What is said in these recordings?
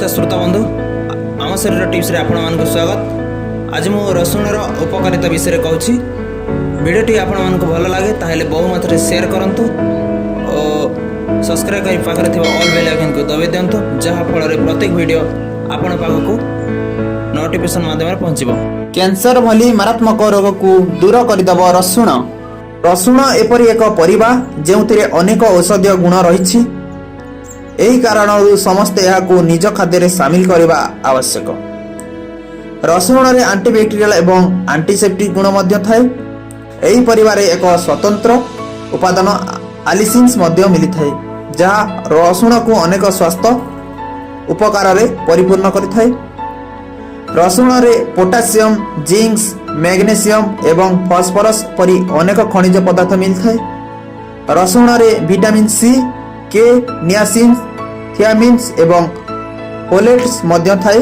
श्रोता बंधु आम शरीर टिप्स आपण मानक स्वागत। आज मु रसुणर उपकारिता विषय कहूँ। भिडियोटी आपण मानक भल लगे ताहले बहु मात्रा शेयर करंतु और सब्सक्राइब कर पाखरे थिबा ऑल बेल आइकन को दबाई दियंतु, जहा फल प्रत्येक वीडियो आपण पाखकु नोटिफिकेशन माध्यम पहुँचब। कैंसर भली मारात्मक रोग को दूर करदेव रसुण। रसुण एपरि एक परिबा जेउथिरे अनेक औषधीय गुण रही। एही कारणरू समस्ते याकू निज खाद्य सामिल करने आवश्यक। रसुण रे एंटीबैक्टेरियल एवं एंटीसेप्टिक गुण मध्य थाए। एही परिवार एक स्वतंत्र उपादान आलिसिन्स मध्य मिली थाए, जहा रसुण को अनेक स्वास्थ्य उपकार रे परिपूर्ण करिथाए। रसुण रे पोटासियम, जिंक, मैग्नीशियम एवं फास्फोरस परि अनेक खनिज पदार्थ मिलथाए। रसुण रे विटामिन सी, के, नियासिन, थियामिन्स एवं फोलेट्स मध्य थाए।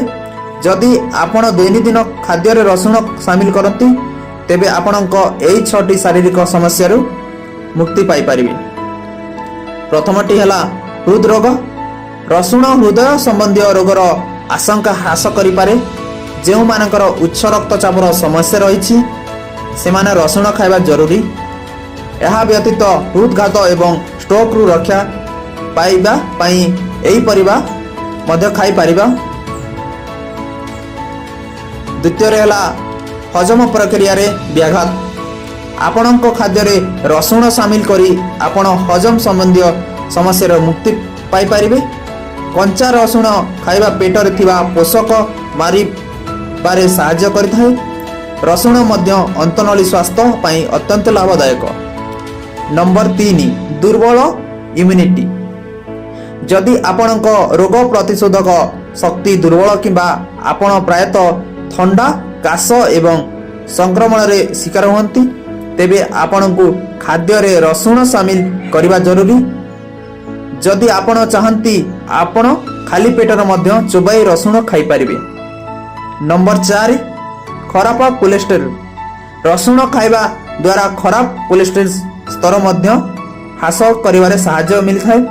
जदि आपण दैनंदिन खाद्य रे रसुण शामिल करती तेबे आपणक एही 6टी शारीरिक समस्या मुक्ति पाई परिबे। प्रथमटी हला हृदरोग। रसुण हृदय संबंधी रोगर आशंका ह्रास करि पारे। जेउ मानकर उच्च रक्तचापर समस्या रही से माने रसुण खाइबा जरूरी। यह व्यतीत हृदघात एवं स्ट्रोक रु रक्षा पाइबा पाई एही परिबा मध्य खाई पारिबा। द्वितीय रेला हजम प्रक्रिया रे व्याघात। आपणक खाद्य रे रसुण शामिल करी आपण हजम संबंधी समस्या मुक्ति पाई पारिबे। कंचा रसुण खाइबा पेट रे थिबा पोषक मारी बारे सहाय्य करिथाए। रसुण मध्य अंतनली स्वास्थ्य पाई अत्यंत लाभदायक। नंबर 3 दुर्बल इम्यूनिटी। जदि आपणक रोग प्रतिशोधक शक्ति दुर्बल किंबा आपण प्रायतः ठंडा, काश एवं संक्रमण रे शिकार होती तेबे आपणकु खाद्य रे रसुण शामिल करिबा जरूरी। जदि आपण चाहंती आपण खाली पेटर मध्य चोबाई रसुण खाई परिबे। नंबर 4 खराब कोलेस्टेरोल। रसुण खाइबा द्वारा खराब कोलेस्टेरोल स्तर मध्य ह्रास करिवारे सहायता मिलथाए।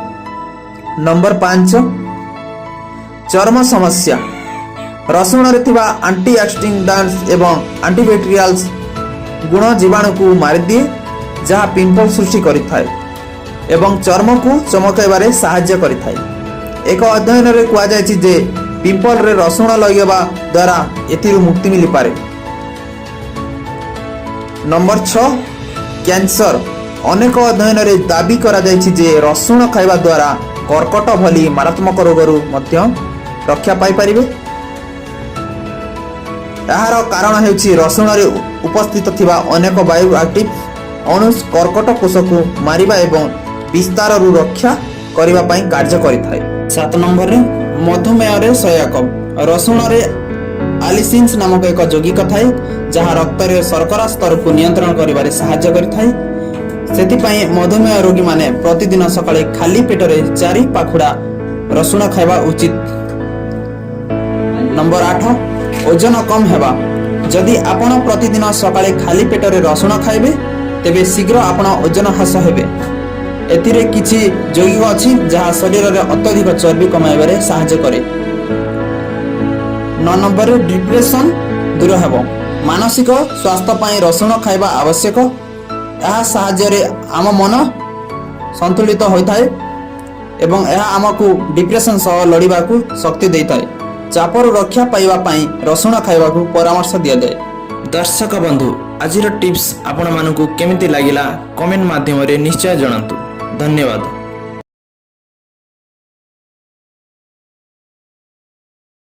नंबर 5 चर्म समस्या। रसुण रे थिबा एंटीऑक्सीडेंट्स एवं एंटीबैक्टेरियल्स गुण जीवाणु को मारि दिए, जहा पिंपल सृष्टि करिथाए एवं चर्म को चमकाइबारे सहायता करिथाए। एक अध्ययन रे कुआ जायछि जे पिंपल रे रसुण लगेबा द्वारा एथिरु मुक्ति मिली पारे। Number 6 cancer. अनेक अध्ययन रे दाबी करा जायछि जे रसुण खाइबा द्वारा कर्कट भली मारात्मक रोगरु मध्य रक्षा पाई परिबे। यार कारण हेउछि रसुण रे उपस्थित थिबा अनेक बायो एक्टिव अणु कर्कट कोषको मारिबा एवं विस्तार रु रक्षा करिबा पई कार्य करिथाय। 7 नंबर रे मधुमेह रे सहायक। रसुण रे आलिसिन्स नामक एक यौगिक थाए, जहा रक्त रे शर्करा स्तर को नियंत्रण करिबारे सहायता करिथाय। सेतिपई मधुमेह रोगी माने प्रतिदिन सकाळे खाली पेटरे 4 पाखुडा रसुण खाइबा उचित। नंबर 8 ओजन कम हेबा। जदि आपण प्रतिदिन सकाळे खाली पेटरे रसुण खाइबे तेबे शीघ्र आपण ओजन ह्रास हेबे। एथिरे किछि यौगिक अछि जहा शरीर रे अत्यधिक चर्बी कमाइबारे सहायता करे। 9 नंबर रे डिप्रेशन दूर हेबो। मानसिक स्वास्थ्य पई रसुण खाइबा आवश्यक। यह साहाय्य आम मन संतुलित होता है एवं यह आमको डिप्रेशन सह लड़वा को शक्ति देता है। चापर रक्षा पाइबा पई रसुण खाइबा को परामर्श दिया जाए। दर्शक बंधु आज टिप्स आपण मानकु केमिति लागिला कमेंट माध्यम रे निश्चय जणातु। धन्यवाद।